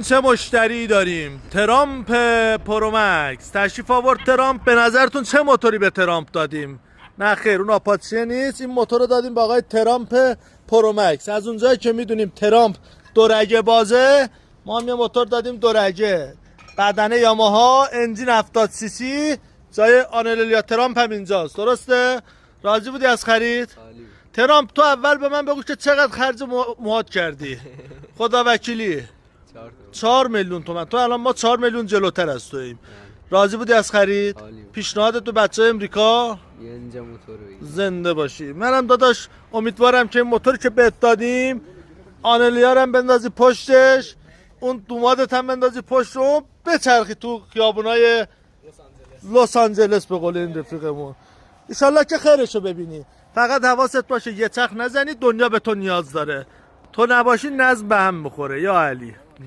چه مشتری داریم؟ ترامپ پرومکس تشریف آورد. ترامپ به نظرتون چه موتوری به ترامپ دادیم؟ نه خیر، اون آپاچه نیست، این موتور رو دادیم به آقای ترامپ پرومکس. از اونجایی که میدونیم ترامپ دورگه بازه، ما هم یه موتور دادیم دورگه، بدنه یاماها، انجین 70 سی سی، جای آنلیا ترامپ هم اینجاست. درسته؟ راضی بودی از خرید؟ ترامپ تو اول به من بگو که چقدر خرج موهات کردی؟ خدا وکیلی 4 میلیون تومن. تو الان ما 4 میلیون جلوتر از توییم. راضی بودی از خرید؟ پیشنهادت تو بچه امریکا؟ اینجا موتور بگیر. زنده باشی. منم داداش امیدوارم که این موتوری که بهت دادیم آنلیا رو هم بندازی پشتش، اون دومادت هم بندازی پشت رو بچرخی تو خیابونای لس آنجلس به قول این رفیقمون. انشالله که خیرشو ببینی. فقط حواست باشه یه چرخ نزنی، دنیا به تو نیاز داره. تو نباشی نظم به هم میخوره. یا علی.